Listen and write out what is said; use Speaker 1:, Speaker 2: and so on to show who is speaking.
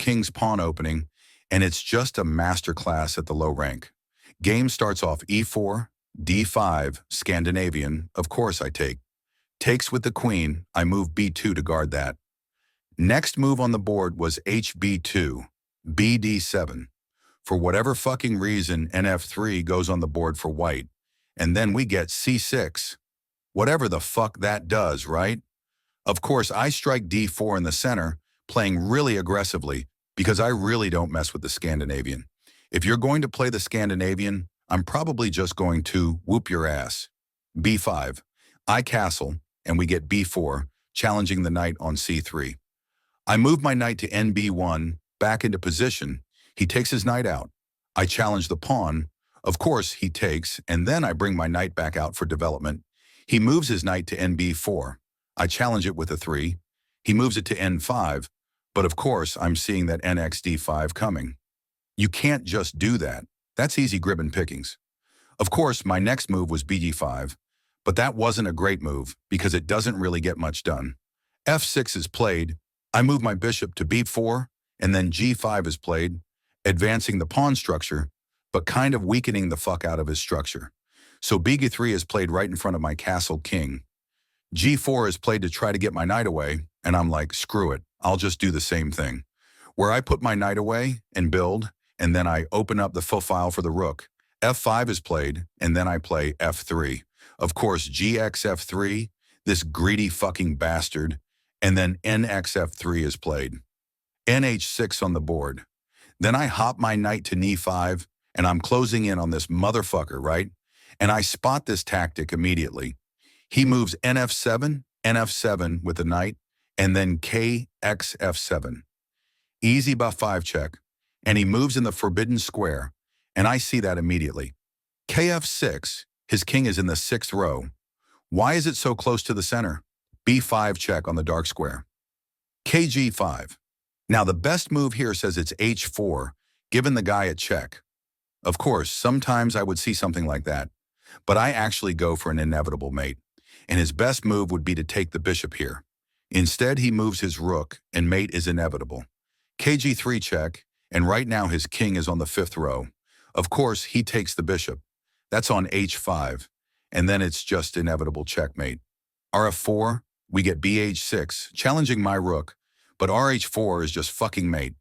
Speaker 1: king's pawn opening, and it's just a masterclass at the low rank. Game starts off e4, d5, Scandinavian, of course I take. Takes with the queen, I move b2 to guard that. Next move on the board was hb2, bd7. For whatever fucking reason, nf3 goes on the board for white, and then we get c6. Whatever the fuck that does, right? Of course, I strike d4 in the center, playing really aggressively, because I really don't mess with the Scandinavian. If you're going to play the Scandinavian, I'm probably just going to whoop your ass. b5. I castle, and we get b4, challenging the knight on c3. I move my knight to nb1, back into position. He takes his knight out. I challenge the pawn. Of course, he takes, and then I bring my knight back out for development. He moves his knight to nb4. I challenge it with a 3. He moves it to n5, but of course, I'm seeing that nxd5 coming. You can't just do that. That's easy Gribbon pickings. Of course, my next move was bd5, but that wasn't a great move because it doesn't really get much done. f6 is played. I move my bishop to b4, and then g5 is played, advancing the pawn structure, but kind of weakening the fuck out of his structure. So bg3 is played right in front of my castle king. g4 is played to try to get my knight away, and I'm like, screw it, I'll just do the same thing. Where I put my knight away and build, and then I open up the file for the rook. f5 is played, and then I play f3. Of course, gxf3, this greedy fucking bastard, and then nxf3 is played. nh6 on the board. Then I hop my knight to e5, and I'm closing in on this motherfucker, right? And I spot this tactic immediately. He moves nf7 with the knight, and then kxf7. Easy b5 check, and he moves in the forbidden square, and I see that immediately. kf6, his king is in the 6th row. Why is it so close to the center? b5 check on the dark square. kg5. Now the best move here says it's h4, giving the guy a check. Of course, sometimes I would see something like that, but I actually go for an inevitable mate, and his best move would be to take the bishop here. Instead, he moves his rook, and mate is inevitable. kg3 check, and right now his king is on the 5th row. Of course, he takes the bishop. That's on h5, and then it's just inevitable checkmate. rf4, we get bh6, challenging my rook, but rh4 is just fucking mate.